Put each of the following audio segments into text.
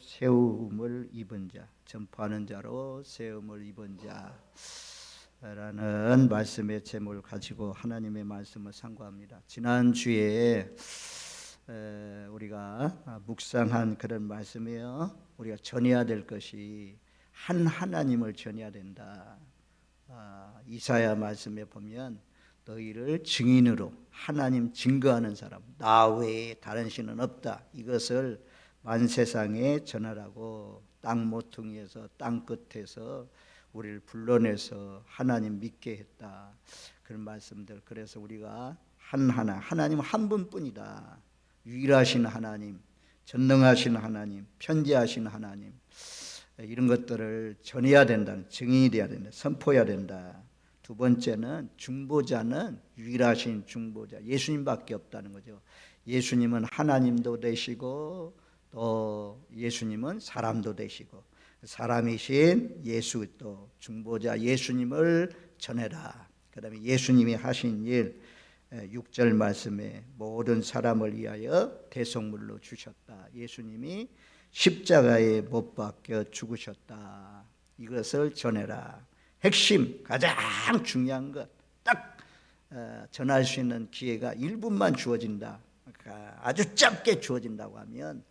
세움을 입은 자, 전파하는 자로 세움을 입은 자라는 말씀의 제목을 가지고 하나님의 말씀을 상고합니다. 지난주에 우리가 묵상한 그런 말씀이에요. 우리가 전해야 될 것이 한 하나님을 전해야 된다. 이사야 말씀에 보면 너희를 증인으로 하나님 증거하는 사람, 나 외에 다른 신은 없다. 이것을 만세상에 전하라고 땅 모퉁이에서 땅 끝에서 우리를 불러내서 하나님 믿게 했다. 그런 말씀들. 그래서 우리가 하나님 한 분뿐이다. 유일하신 하나님, 전능하신 하나님, 편지하신 하나님, 이런 것들을 전해야 된다. 증인이 돼야 된다. 선포해야 된다. 두 번째는 중보자는 유일하신 중보자 예수님밖에 없다는 거죠. 예수님은 하나님도 되시고 또 예수님은 사람도 되시고 사람이신 예수 또 중보자 예수님을 전해라. 그 다음에 예수님이 하신 일 6절 말씀에 모든 사람을 위하여 대속물로 주셨다. 예수님이 십자가에 못 박혀 죽으셨다. 이것을 전해라. 핵심 가장 중요한 것 딱 전할 수 있는 기회가 1분만 주어진다. 아주 짧게 주어진다고 하면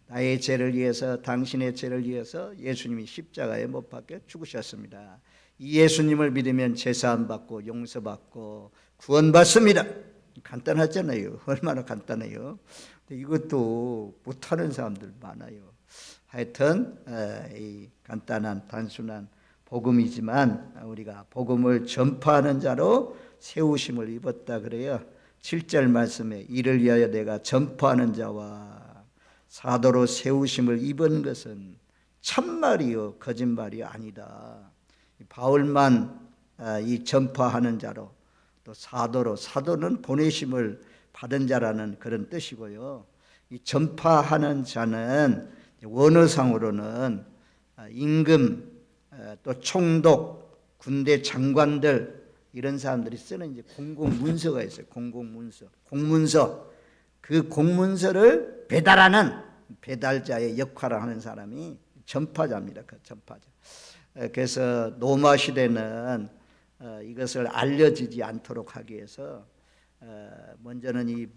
나의 죄를 위해서 당신의 죄를 위해서 예수님이 십자가에 못 박혀 죽으셨습니다. 이 예수님을 믿으면 제사함 받고 용서받고 구원받습니다. 간단하잖아요. 얼마나 간단해요. 이것도 못하는 사람들 많아요. 하여튼 이 간단한 단순한 복음이지만 우리가 복음을 전파하는 자로 세우심을 입었다 그래요. 7절 말씀에 이를 위하여 내가 전파하는 자와 사도로 세우심을 입은 것은 참말이요 거짓말이 아니다. 바울만 이 전파하는 자로 또 사도로, 사도는 보내심을 받은 자라는 그런 뜻이고요. 이 전파하는 자는 원어상으로는 임금 또 총독, 군대 장관들 이런 사람들이 쓰는 이제 공공문서가 있어요. 공문서. 그 공문서를 배달하는 배달자의 역할을 하는 사람이 전파자입니다. 그 전파자. 그래서 로마 시대는 이것을 알려지지 않도록 하기 위해서 먼저는 이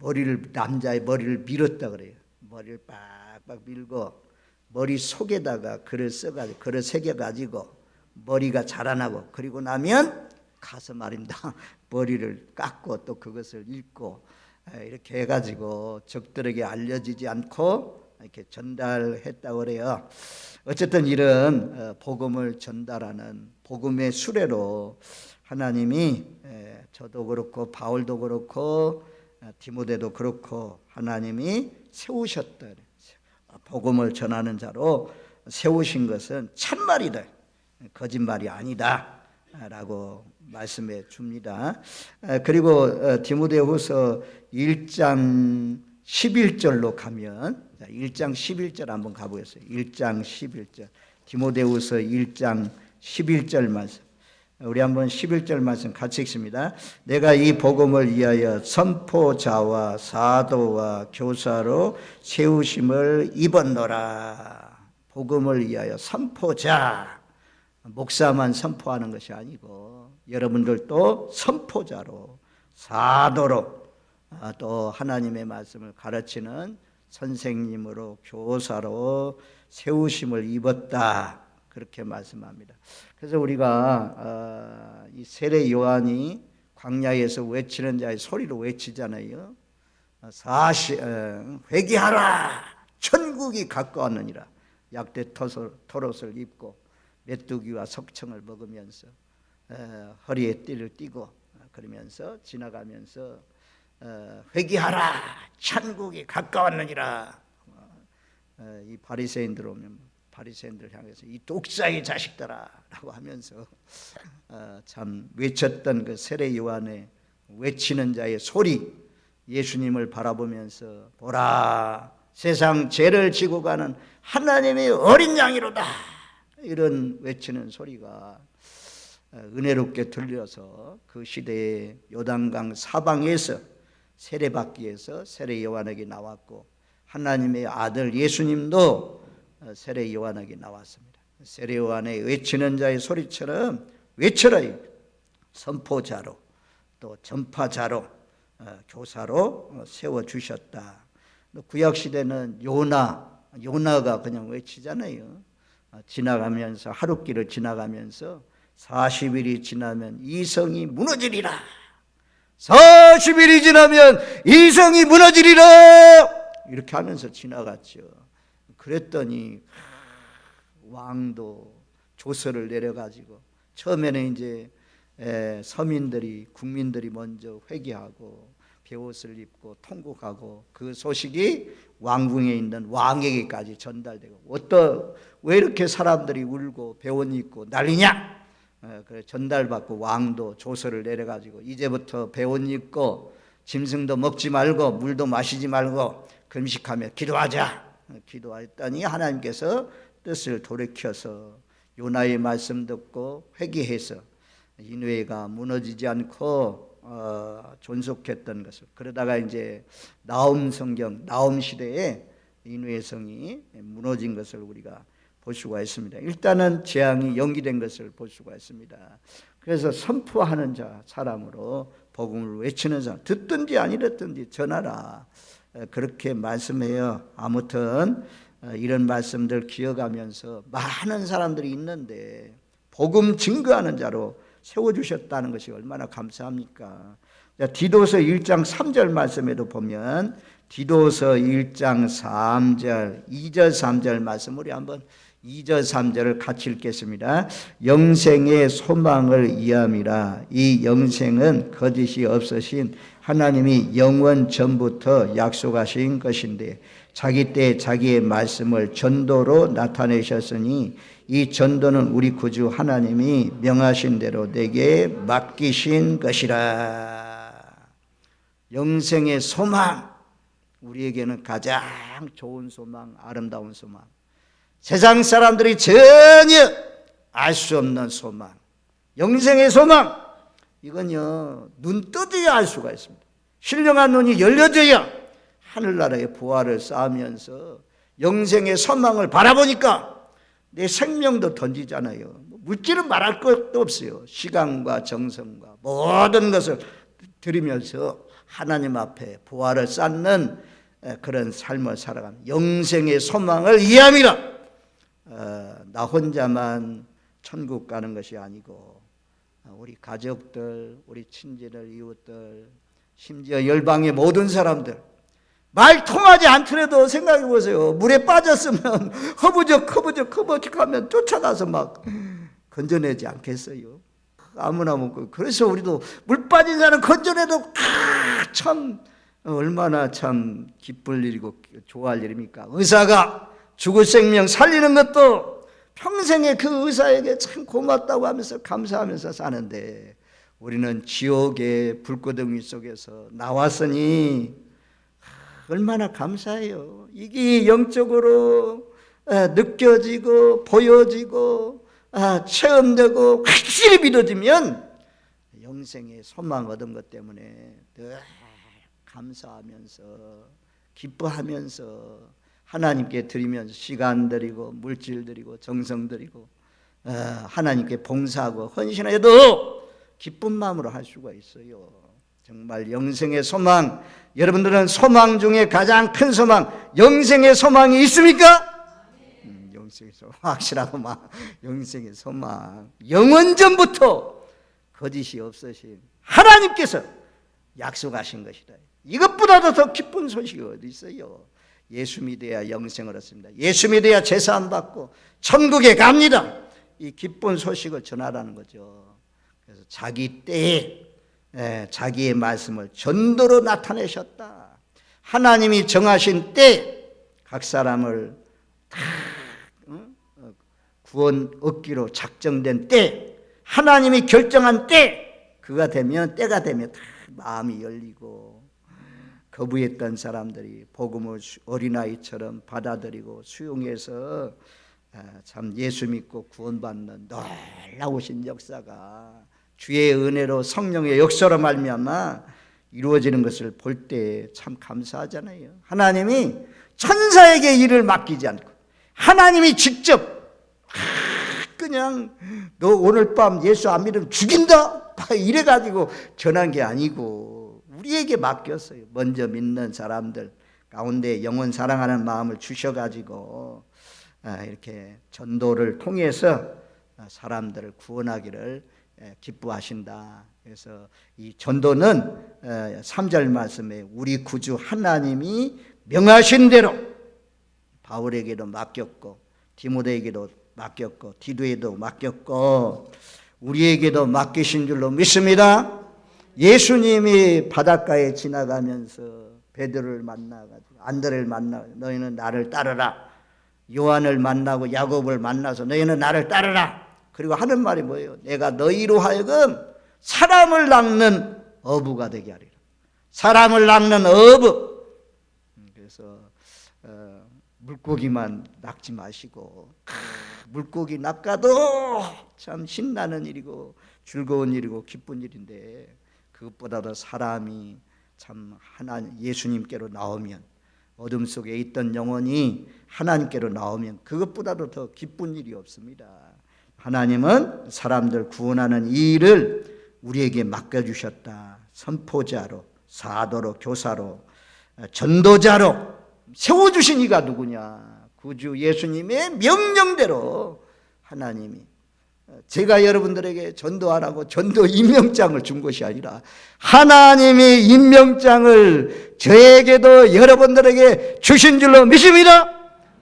남자의 머리를 밀었다 그래요. 머리를 빡빡 밀고 머리 속에다가 글을 써가지고 글을 새겨가지고 머리가 자라나고 그리고 나면 가서 말입니다. 머리를 깎고 또 그것을 읽고 이렇게 해가지고 적들에게 알려지지 않고 이렇게 전달했다고 그래요. 어쨌든 이런 복음을 전달하는 복음의 수레로 하나님이 저도 그렇고 바울도 그렇고 디모데도 그렇고 하나님이 세우셨다. 복음을 전하는 자로 세우신 것은 참말이다. 거짓말이 아니다. 라고 말씀해 줍니다. 그리고 디모데후서 1장 11절로 가면 1장 11절 한번 가보겠어요. 1장 11절 디모데후서 1장 11절 말씀 우리 한번 11절 말씀 같이 읽습니다. 내가 이 복음을 위하여 선포자와 사도와 교사로 세우심을 입었노라. 복음을 위하여 선포자 목사만 선포하는 것이 아니고 여러분들도 선포자로 사도로 또 하나님의 말씀을 가르치는 선생님으로 교사로 세우심을 입었다. 그렇게 말씀합니다. 그래서 우리가 이 세례 요한이 광야에서 외치는 자의 소리로 외치잖아요. 회개하라 천국이 가까웠느니라. 약대 털옷을 입고 메뚜기와 석청을 먹으면서 허리에 띠를 띠고 그러면서 지나가면서 회개하라 천국이 가까웠느니라. 이 바리새인들 오면 바리새인들 향해서 이 독사의 자식들아 라고 하면서 참 외쳤던 그 세례 요한의 외치는 자의 소리 예수님을 바라보면서 보라 세상 죄를 지고 가는 하나님의 어린 양이로다 이런 외치는 소리가 은혜롭게 들려서 그 시대에 요단강 사방에서 세례받기 위해서 세례 요한에게 나왔고 하나님의 아들 예수님도 세례 요한에게 나왔습니다. 세례 요한의 외치는 자의 소리처럼 외쳐라. 선포자로 또 전파자로 교사로 세워주셨다. 구약시대는 요나가 그냥 외치잖아요. 지나가면서 하룻길을 지나가면서 40일이 지나면 이 성이 무너지리라. 40일이 지나면 이 성이 무너지리라. 이렇게 하면서 지나갔죠. 그랬더니 왕도 조서를 내려가지고 처음에는 이제 서민들이 국민들이 먼저 회개하고 베옷을 입고 통곡하고 그 소식이 왕궁에 있는 왕에게까지 전달되고 왜 이렇게 사람들이 울고 베옷 입고 난리냐? 그래 전달받고 왕도 조서를 내려가지고 이제부터 베옷 입고 짐승도 먹지 말고 물도 마시지 말고 금식하며 기도하자. 기도했더니 하나님께서 뜻을 돌이켜서 요나의 말씀 듣고 회개해서 니느웨가 무너지지 않고 존속했던 것을, 그러다가 이제 나훔 성경 나훔 시대에 니느웨 성이 무너진 것을 우리가 볼 수가 있습니다. 일단은 재앙이 연기된 것을 볼 수가 있습니다. 그래서 선포하는 사람으로 복음을 외치는 사람, 듣든지 안 듣든지 전하라, 그렇게 말씀해요. 아무튼 이런 말씀들 기억하면서 많은 사람들이 있는데 복음 증거하는 자로 세워주셨다는 것이 얼마나 감사합니까? 디도서 1장 3절 말씀에도 보면 디도서 1장 3절 2절 3절 말씀, 우리 한번 2절 3절을 같이 읽겠습니다. 영생의 소망을 이함이라. 이 영생은 거짓이 없으신 하나님이 영원 전부터 약속하신 것인데 자기 때 자기의 말씀을 전도로 나타내셨으니 이 전도는 우리 구주 하나님이 명하신 대로 내게 맡기신 것이라. 영생의 소망, 우리에게는 가장 좋은 소망, 아름다운 소망, 세상 사람들이 전혀 알 수 없는 소망, 영생의 소망, 이건요 눈 떠져야 알 수가 있습니다. 신령한 눈이 열려져야 하늘나라의 부활을 쌓으면서 영생의 소망을 바라보니까 내 생명도 던지잖아요. 물질은 말할 것도 없어요. 시간과 정성과 모든 것을 드리면서 하나님 앞에 부활을 쌓는 그런 삶을 살아가는 영생의 소망을 이해함이라. 나 혼자만 천국 가는 것이 아니고 우리 가족들, 우리 친지들, 이웃들, 심지어 열방의 모든 사람들, 말 통하지 않더라도 생각해 보세요. 물에 빠졌으면 허부적 하면 쫓아가서 막 건져내지 않겠어요? 아무나 먹고. 그래서 우리도 물 빠진 사람 건져내도 참 얼마나 참 기쁠 일이고 좋아할 일입니까? 의사가 죽을 생명 살리는 것도 평생에 그 의사에게 참 고맙다고 하면서 감사하면서 사는데 우리는 지옥의 불구덩이 속에서 나왔으니 얼마나 감사해요. 이게 영적으로 느껴지고 보여지고 체험되고 확실히 믿어지면 영생의 소망 얻은 것 때문에 늘 감사하면서 기뻐하면서 하나님께 드리면서 시간 드리고 물질 드리고 정성 드리고 하나님께 봉사하고 헌신해도 기쁜 마음으로 할 수가 있어요. 정말 영생의 소망, 여러분들은 소망 중에 가장 큰 소망, 영생의 소망이 있습니까? 영생의 소망, 확실하고 막 영생의 소망, 영원전부터 거짓이 없으신 하나님께서 약속하신 것이다. 이것보다도 더 기쁜 소식이 어디 있어요? 예수 믿어야 영생을 얻습니다. 예수 믿어야 제사함 받고 천국에 갑니다. 이 기쁜 소식을 전하라는 거죠. 그래서 자기 때에 자기의 말씀을 전도로 나타내셨다. 하나님이 정하신 때 각 사람을 다 구원 얻기로 작정된 때, 하나님이 결정한 때, 그가 되면 때가 되면 다 마음이 열리고 거부했던 사람들이 복음을 어린아이처럼 받아들이고 수용해서 참 예수 믿고 구원받는 놀라우신 역사가 주의 은혜로 성령의 역사로 말미암아 이루어지는 것을 볼 때 참 감사하잖아요. 하나님이 천사에게 일을 맡기지 않고 하나님이 직접 그냥 너 오늘 밤 예수 안 믿으면 죽인다 이래가지고 전한 게 아니고 우리에게 맡겼어요. 먼저 믿는 사람들 가운데 영원 사랑하는 마음을 주셔가지고 이렇게 전도를 통해서 사람들을 구원하기를 기뻐하신다. 그래서 이 전도는 3절 말씀에 우리 구주 하나님이 명하신 대로 바울에게도 맡겼고 디모데에게도 맡겼고 디도에도 맡겼고 우리에게도 맡기신 줄로 믿습니다. 예수님이 바닷가에 지나가면서 베드로를 만나가지고 안드레를 만나 너희는 나를 따르라. 요한을 만나고 야곱을 만나서 너희는 나를 따르라. 그리고 하는 말이 뭐예요? 내가 너희로 하여금 사람을 낚는 어부가 되게 하리라. 사람을 낚는 어부. 그래서 물고기만 낚지 마시고 물고기 낚아도 참 신나는 일이고 즐거운 일이고 기쁜 일인데 그것보다도 사람이 참 하나님 예수님께로 나오면 어둠 속에 있던 영혼이 하나님께로 나오면 그것보다도 더 기쁜 일이 없습니다. 하나님은 사람들 구원하는 이 일을 우리에게 맡겨주셨다. 선포자로, 사도로, 교사로, 전도자로 세워주신 이가 누구냐? 구주 예수님의 명령대로 하나님이 제가 여러분들에게 전도하라고 전도 임명장을 준 것이 아니라 하나님이 임명장을 저에게도 여러분들에게 주신 줄로 믿습니다.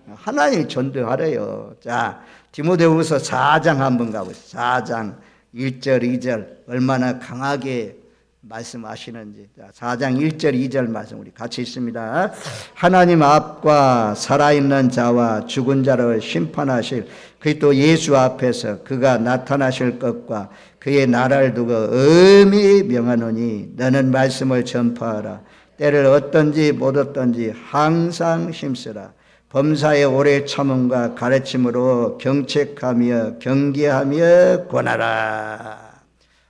하나님이 전도하래요. 자, 디모데후서 4장 한번 가보시죠. 4장 1절 2절 얼마나 강하게 말씀하시는지. 자, 4장 1절 2절 말씀 우리 같이 있습니다. 하나님 앞과 살아있는 자와 죽은 자를 심판하실 그리스도 예수 앞에서 그가 나타나실 것과 그의 나라를 두고 엄히 명하노니 너는 말씀을 전파하라. 때를 어떤지 못 어떤지 항상 힘쓰라. 범사의 오래 참음과 가르침으로 경책하며 경계하며 권하라.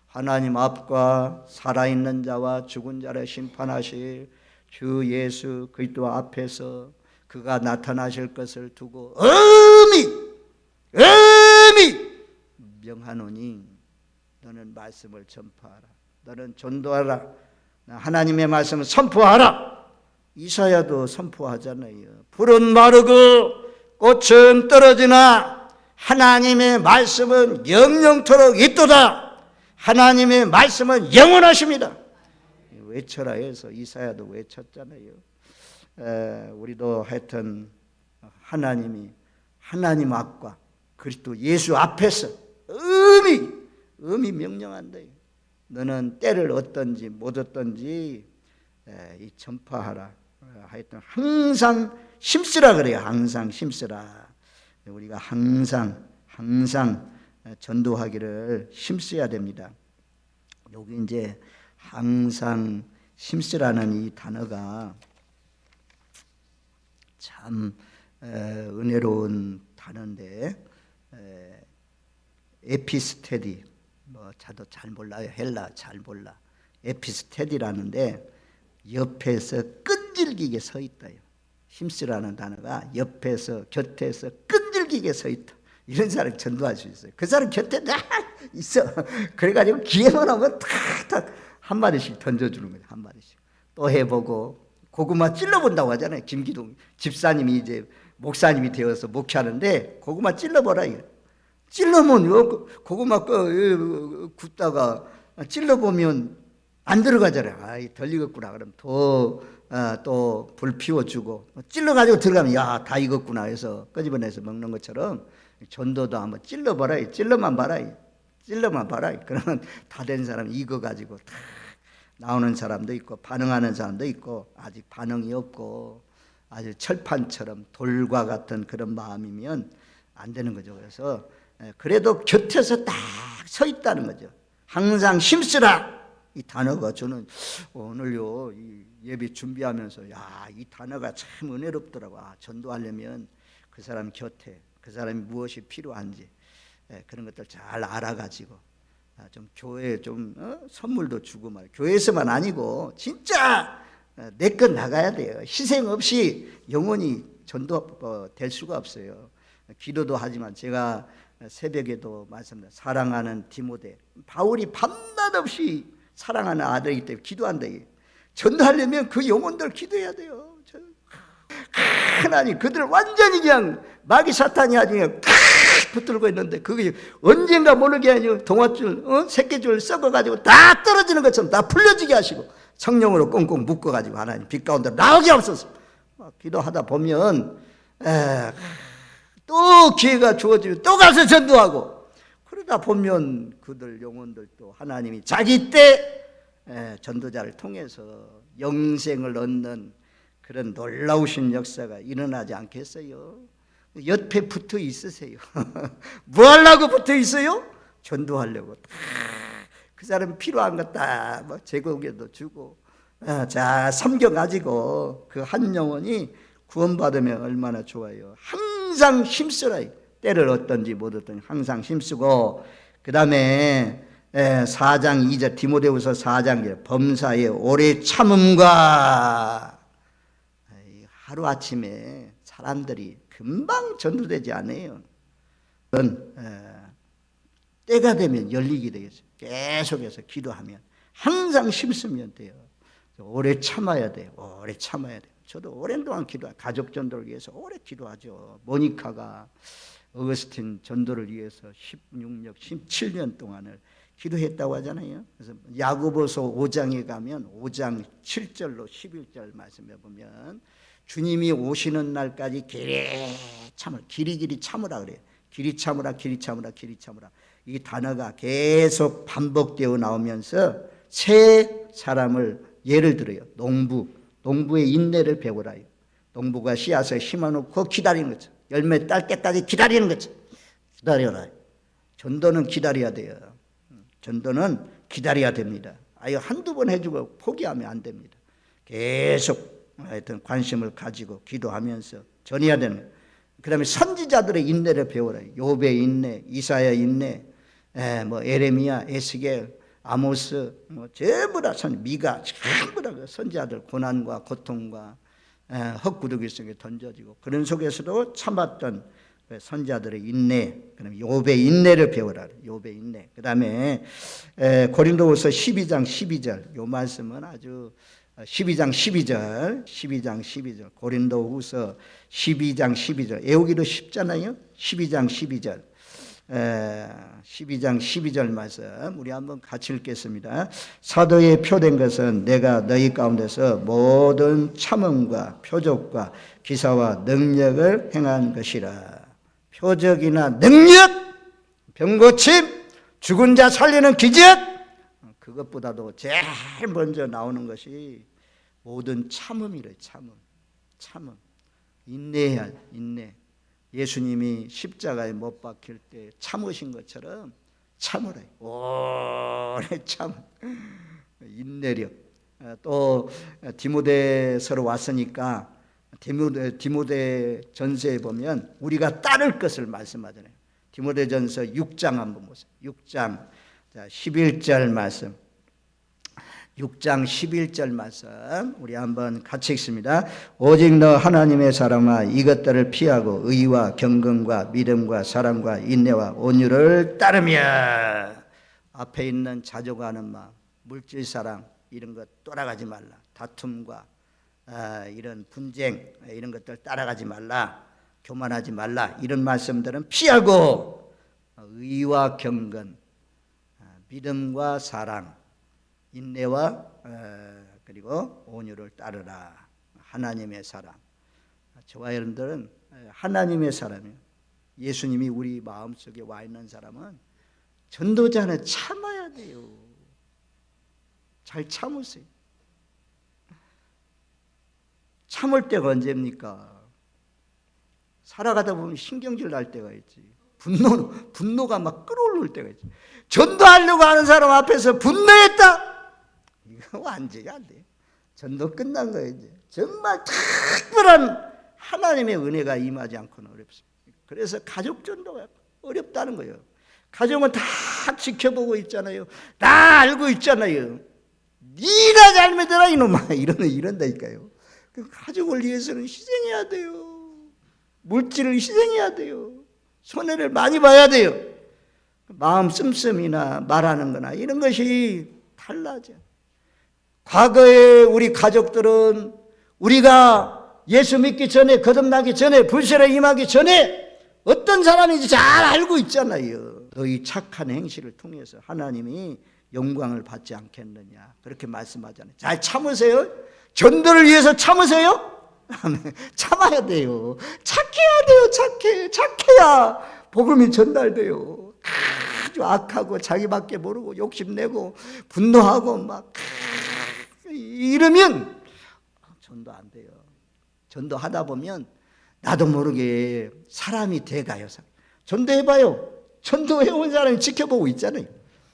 하나님 앞과 살아있는 자와 죽은 자를 심판하실 주 예수 그리스도 앞에서 그가 나타나실 것을 두고 엄히 명하노니 너는 말씀을 전파하라. 너는 전도하라. 하나님의 말씀을 선포하라. 이사야도 선포하잖아요. 풀은 마르고 꽃은 떨어지나 하나님의 말씀은 영영토록 있도다. 하나님의 말씀은 영원하십니다. 외쳐라 해서 이사야도 외쳤잖아요. 우리도 하여튼 하나님 앞과 그리스도 예수 앞에서 엄히 명령한다. 너는 때를 어떤지 못 어떤지 이 전파하라. 하여튼 항상 힘쓰라 그래요. 항상 힘쓰라. 우리가 항상 전도하기를 힘써야 됩니다. 여기 이제 항상 힘쓰라는 이 단어가 참 은혜로운 단어인데 에피스테디 저도 잘 몰라요. 헬라 잘 몰라. 에피스테디라는데 옆에서 끈질기게 서 있다요. 힘쓰라는 단어가 옆에서 곁에서 끈질기게 서 있다. 이런 사람 전도할 수 있어요. 그 사람 곁에 딱 있어. 그래가지고 기회만 오면 탁탁 한 마디씩 던져주는 거예요. 한 마디씩 또 해보고 고구마 찔러본다고 하잖아요. 김기동 집사님이 이제 목사님이 되어서 목회하는데 고구마 찔러보라. 찔러면 고구마 굽다가 찔러보면 안 들어가잖아요. 아이 덜 익었구나. 그럼 또 불 피워주고 찔러가지고 들어가면 야 다 익었구나 해서 끄집어내서 먹는 것처럼 전도도 한번 찔러봐라. 찔러만 봐라. 그러면 다 된 사람 익어가지고 다 나오는 사람도 있고 반응하는 사람도 있고 아직 반응이 없고 아주 철판처럼 돌과 같은 그런 마음이면 안 되는 거죠. 그래서 그래도 곁에서 딱 서 있다는 거죠. 항상 힘쓰라. 이 단어가 저는 오늘요 이 예배 준비하면서 이 단어가 참 은혜롭더라고. 전도하려면 그 사람 곁에 그 사람이 무엇이 필요한지 그런 것들 잘 알아가지고 좀 교회에 좀 선물도 주고 말. 교회에서만 아니고 진짜 내 것 나가야 돼요. 희생 없이 영혼이 전도 될 수가 없어요. 기도도 하지만 제가 새벽에도 말씀드렸습니다. 사랑하는 디모데, 바울이 밤낮 없이 사랑하는 아들이기 때문에 기도한다. 전도하려면 그 영혼들 기도해야 돼요. 하나님, 그들 완전히 그냥 마귀 사탄이 아주 그냥 붙들고 있는데 그게 언젠가 모르게 아니고 동아줄, 새끼줄 썩어가지고 다 떨어지는 것처럼 다 풀려지게 하시고 성령으로 꽁꽁 묶어가지고 하나님 빛 가운데 나오게 없어서 기도하다 보면 또 기회가 주어지면 또 가서 전도하고 그러다 보면 그들 영혼들도 하나님이 자기 때 전도자를 통해서 영생을 얻는 그런 놀라우신 역사가 일어나지 않겠어요? 옆에 붙어 있으세요. 뭐 하려고 붙어 있어요? 전도하려고. 그 사람 필요한 거 다 제공해도 주고 자 섬겨가지고 그 한 영혼이 구원받으면 얼마나 좋아요. 항상 힘쓰라. 때를 얻든지 못 얻든지 항상 힘쓰고 그 다음에 4장 2절 디모데후서 4장 2절 범사의 오래 참음과 하루아침에 사람들이 금방 전도되지 않아요. 때가 되면 열리게 되겠어요. 계속해서 기도하면 항상 힘쓰면 돼요. 오래 참아야 돼요. 오래 참아야 돼요. 저도 오랜 동안 가족 전도를 위해서 오래 기도하죠. 모니카가 어거스틴 전도를 위해서 16년, 17년 동안을 기도했다고 하잖아요. 그래서 야고보서 5장에 가면 5장 7절로 11절 말씀해 보면 주님이 오시는 날까지 길이 참으라 그래요. 길이 참으라, 길이 참으라, 길이 참으라. 이 단어가 계속 반복되어 나오면서 새 사람을 예를 들어요. 농부의 인내를 배우라요. 농부가 씨앗을 심어놓고 기다리는 거죠. 열매 딸 때까지 기다리는 거죠. 기다려라. 전도는 기다려야 돼요. 전도는 기다려야 됩니다. 아유 한두 번 해주고 포기하면 안 됩니다. 계속 하여튼 관심을 가지고 기도하면서 전해야 되는 거예요. 그 다음에 선지자들의 인내를 배워라. 욥의 인내, 이사야 인내, 에레미야, 에스겔, 아모스, 전부 다 미가 전부 다 선지자들 고난과 고통과 헛구르기 속에 던져지고 그런 속에서도 참았던 선지자들의 인내, 그다음에 욥의 인내를 배워라. 욥의 인내. 그다음에 고린도후서 12장 12절. 요 말씀은 아주 12장 12절 고린도후서 12장 12절 외우기도 쉽잖아요. 12장 12절 12장 12절 말씀 우리 한번 같이 읽겠습니다. 사도의 표된 것은 내가 너희 가운데서 모든 참음과 표적과 기사와 능력을 행한 것이라. 표적이나 능력, 병고침, 죽은 자 살리는 기적, 그것보다도 제일 먼저 나오는 것이 모든 참음이래. 참음. 인내해야 돼. 인내. 예수님이 십자가에 못 박힐 때 참으신 것처럼 참으라. 오래 참. 인내력. 또 디모데서로 왔으니까 디모데 전서에 보면 우리가 따를 것을 말씀하잖아요. 디모데전서 6장 한번 보세요. 6장 11절 말씀. 6장 11절 말씀 우리 한번 같이 읽습니다. 오직 너 하나님의 사람아 이것들을 피하고 의와 경건과 믿음과 사랑과 인내와 온유를 따르며. 앞에 있는 자족하는 마음, 물질사랑 이런 것 따라가지 말라. 다툼과 이런 분쟁 이런 것들 따라가지 말라. 교만하지 말라. 이런 말씀들은 피하고 의와 경건, 믿음과 사랑, 인내와 그리고 온유를 따르라. 하나님의 사람. 저와 여러분들은 하나님의 사람이에요. 예수님이 우리 마음속에 와 있는 사람은 전도자는 참아야 돼요. 잘 참으세요. 참을 때가 언제입니까? 살아가다 보면 신경질 날 때가 있지. 분노가 막 끌어올릴 때가 있지. 전도하려고 하는 사람 앞에서 분노했다. 이거 완전히 안 돼요. 전도 끝난 거예요. 이제. 정말 특별한 하나님의 은혜가 임하지 않고는 어렵습니다. 그래서 가족 전도가 어렵다는 거예요. 가족은 다 지켜보고 있잖아요. 다 알고 있잖아요. 네가 잘못해라 이놈아 이런다니까요. 그 가족을 위해서는 희생해야 돼요. 물질을 희생해야 돼요. 손해를 많이 봐야 돼요. 마음 씀씀이나 말하는 거나 이런 것이 달라져. 과거에 우리 가족들은 우리가 예수 믿기 전에, 거듭나기 전에, 불세례 임하기 전에 어떤 사람인지 잘 알고 있잖아요. 너희 착한 행실을 통해서 하나님이 영광을 받지 않겠느냐, 그렇게 말씀하잖아요. 잘 참으세요. 전도를 위해서 참으세요. 참아야 돼요. 착해야 돼요. 착해야 복음이 전달돼요. 아주 악하고 자기밖에 모르고 욕심내고 분노하고 막 이러면 전도 안 돼요. 전도하다 보면 나도 모르게 사람이 돼가요. 전도해봐요. 전도해온 사람이 지켜보고 있잖아요.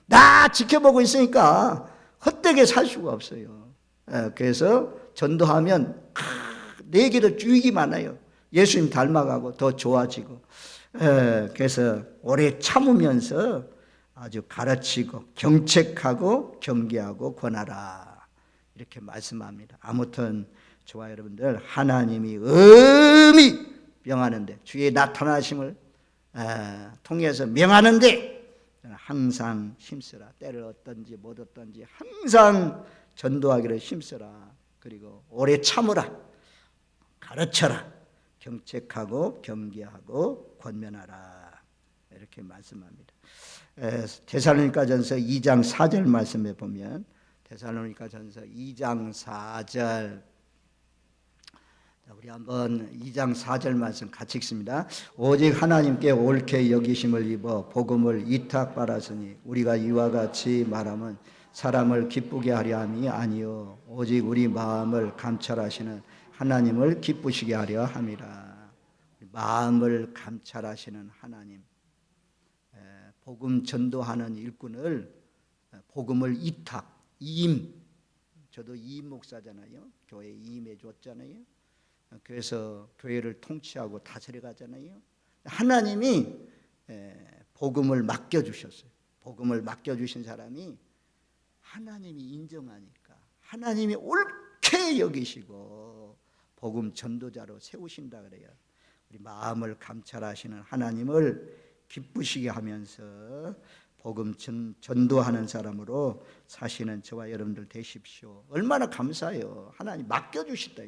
나 지켜보고 있으니까 헛되게 살 수가 없어요. 그래서 전도하면 내게도 주익이 많아요. 예수님 닮아가고 더 좋아지고. 그래서 오래 참으면서 아주 가르치고 경책하고 경계하고 권하라, 이렇게 말씀합니다. 아무튼 좋아요, 여러분들. 하나님이 엄히 명하는데, 주의 나타나심을 통해서 명하는데 항상 힘쓰라. 때를 어떤지 못 어떤지 항상 전도하기를 힘쓰라. 그리고 오래 참으라. 가르쳐라. 경책하고 경계하고 권면하라. 이렇게 말씀합니다. 데살로니가전서 2장 4절 말씀에 보면, 데살로니가전서 2장 4절, 우리 한번 2장 4절 말씀 같이 읽습니다. 오직 하나님께 옳게 여기심을 입어 복음을 이탁받았으니 우리가 이와 같이 말하면 사람을 기쁘게 하려 함이 아니요 오직 우리 마음을 감찰하시는 하나님을 기쁘시게 하려 함이라. 마음을 감찰하시는 하나님. 복음 전도하는 일꾼을 복음을 이임, 저도 이임 목사잖아요. 교회 이임해 줬잖아요. 그래서 교회를 통치하고 다스려 가잖아요. 하나님이 복음을 맡겨주셨어요. 복음을 맡겨주신 사람이 하나님이 인정하니까 하나님이 옳게 여기시고 복음 전도자로 세우신다 그래요. 우리 마음을 감찰하시는 하나님을 기쁘시게 하면서 복음 전도하는 사람으로 사시는 저와 여러분들 되십시오. 얼마나 감사해요. 하나님 맡겨주시다.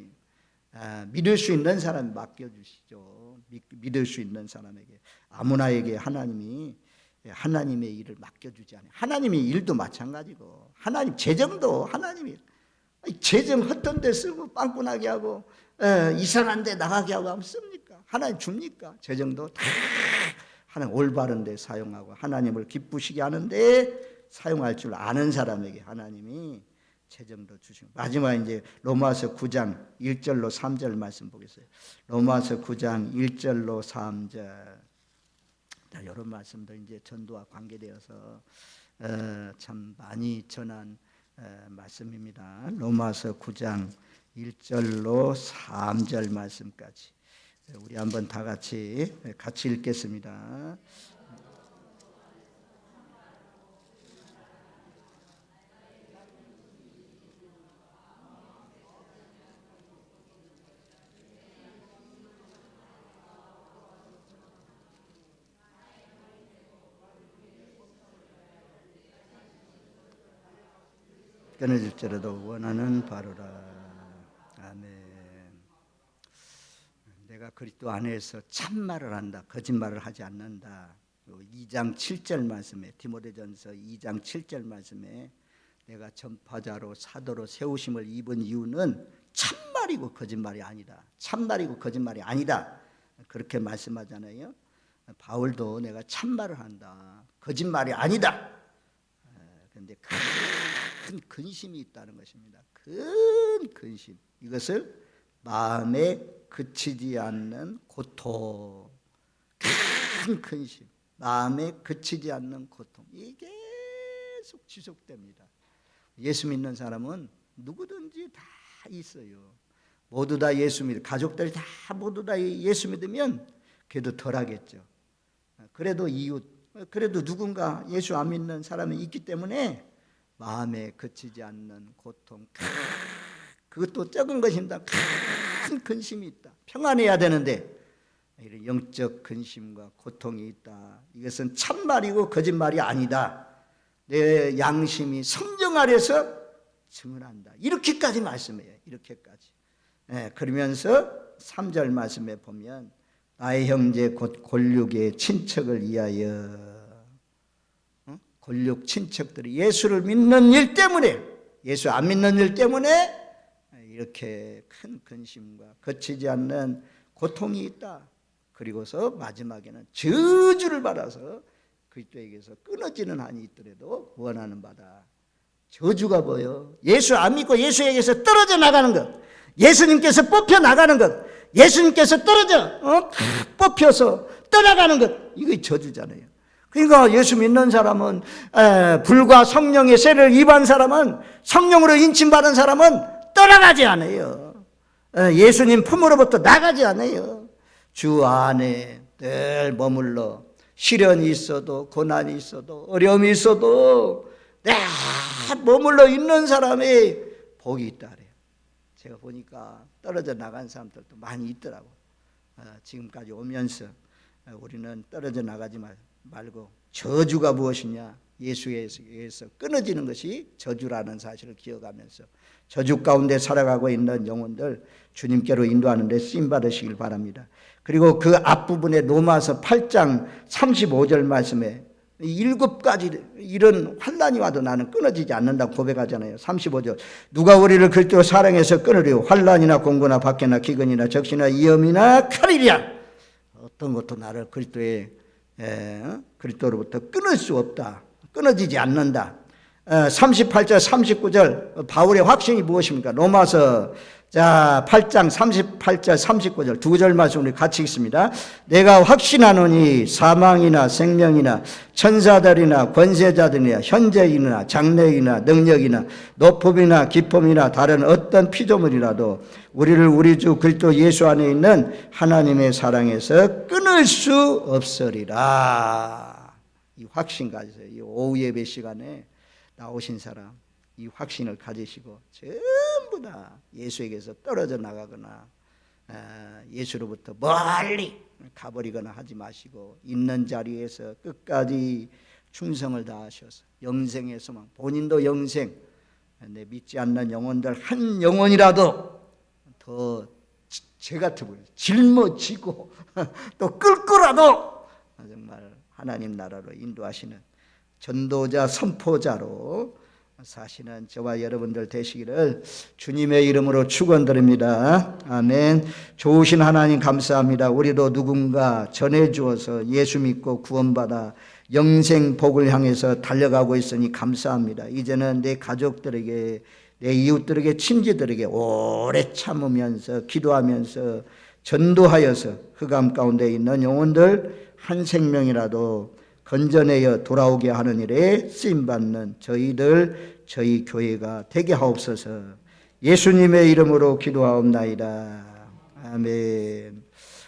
믿을 수 있는 사람이 맡겨주시죠. 믿을 수 있는 사람에게, 아무나에게 하나님이 하나님의 일을 맡겨주지 않아요. 하나님의 일도 마찬가지고, 하나님 재정도 하나님이 재정 헛된 데 쓰고 빵꾸나게 하고 이상한 데 나가게 하고 하면 씁니까? 하나님 줍니까? 재정도 다 하나님 올바른 데 사용하고 하나님을 기쁘시게 하는데 사용할 줄 아는 사람에게 하나님이 재정도 주시고. 마지막 이제 로마서 9장 1절로 3절 말씀 보겠어요. 로마서 9장 1절로 3절. 자, 이런 말씀들 이제 전도와 관계되어서 참 많이 전한 말씀입니다. 로마서 9장 1절로 3절 말씀까지 우리 한번 다 같이 읽겠습니다. 끊어질지라도 원하는 바로라. 아멘. 내가 그리스도 안에서 참말을 한다, 거짓말을 하지 않는다. 2장 7절 말씀에, 디모데전서 2장 7절 말씀에 내가 전파자로 사도로 세우심을 입은 이유는 참말이고 거짓말이 아니다. 참말이고 거짓말이 아니다. 그렇게 말씀하잖아요. 바울도 내가 참말을 한다, 거짓말이 아니다. 그런데 큰 근심이 있다는 것입니다. 큰 근심. 이것을 마음에 그치지 않는 고통. 큰 근심. 마음에 그치지 않는 고통. 이게 계속 지속됩니다. 예수 믿는 사람은 누구든지 다 있어요. 모두 다 예수 믿어. 가족들이 다 모두 다 예수 믿으면 그래도 덜하겠죠. 그래도 이웃, 그래도 누군가 예수 안 믿는 사람이 있기 때문에 마음에 그치지 않는 고통, 그것도 적은 것입니다. 큰 근심이 있다. 평안해야 되는데 이런 영적 근심과 고통이 있다. 이것은 참말이고 거짓말이 아니다. 내 양심이 성령 아래서 증언한다. 이렇게까지 말씀해요. 이렇게까지. 그러면서 3절 말씀에 보면 나의 형제 곧 골육의 친척을 위하여, 골육 친척들이 예수를 믿는 일 때문에, 예수 안 믿는 일 때문에 이렇게 큰 근심과 거치지 않는 고통이 있다. 그리고서 마지막에는 저주를 받아서 그리스도에게서 끊어지는 한이 있더라도 원하는 바다. 저주가 뭐예요? 예수 안 믿고 예수에게서 떨어져 나가는 것, 예수님께서 뽑혀 나가는 것, 예수님께서 떨어져 뽑혀서 떠나가는 것, 이거 저주잖아요. 그러니까 예수 믿는 사람은, 불과 성령의 세를 입은 사람은, 성령으로 인침받은 사람은 떠나가지 않아요. 예수님 품으로부터 나가지 않아요. 주 안에 늘 머물러 시련이 있어도 고난이 있어도 어려움이 있어도 늘 머물러 있는 사람의 복이 있다 그래요. 제가 보니까 떨어져 나간 사람들도 많이 있더라고. 지금까지 오면서 우리는 떨어져 나가지 말고 저주가 무엇이냐, 예수에서 끊어지는 것이 저주라는 사실을 기억하면서 저주 가운데 살아가고 있는 영혼들 주님께로 인도하는 데 쓰임받으시길 바랍니다. 그리고 그 앞부분에 로마서 8장 35절 말씀에 7가지 이런 환난이 와도 나는 끊어지지 않는다고 고백하잖아요. 35절 누가 우리를 그리스도로 사랑해서 끊으리요, 환난이나 공고나 박해나 기근이나 적시나 위험이나 칼이랴. 어떤 것도 나를 그리스도로부터 끊을 수 없다. 끊어지지 않는다. 38절 39절 바울의 확신이 무엇입니까? 로마서 8장 38절 39절 두 절 말씀 우리 같이 읽습니다. 내가 확신하노니 사망이나 생명이나 천사들이나 권세자들이나 현재이나 장래이나 능력이나 높음이나 깊음이나 다른 어떤 피조물이라도 우리를 우리 주 그리스도 예수 안에 있는 하나님의 사랑에서 끊을 수 없으리라. 이 확신 가지세요. 이 오후 예배 시간에 나오신 사람 이 확신을 가지시고 전부 다 예수에게서 떨어져 나가거나 예수로부터 멀리 가버리거나 하지 마시고 있는 자리에서 끝까지 충성을 다하셔서 영생의 소망, 본인도 영생, 내 믿지 않는 영혼들 한 영혼이라도 더 죄같아 보여요. 짊어지고 또 끌고라도 정말 하나님 나라로 인도하시는 전도자 선포자로 사시는 저와 여러분들 되시기를 주님의 이름으로 축원드립니다. 아멘. 좋으신 하나님 감사합니다. 우리도 누군가 전해주어서 예수 믿고 구원받아 영생 복을 향해서 달려가고 있으니 감사합니다. 이제는 내 가족들에게, 내 이웃들에게, 친지들에게 오래 참으면서 기도하면서 전도하여서 흑암 가운데 있는 영혼들 한 생명이라도 건져내어 돌아오게 하는 일에 쓰임받는 저희들, 저희 교회가 되게 하옵소서. 예수님의 이름으로 기도하옵나이다. 아멘.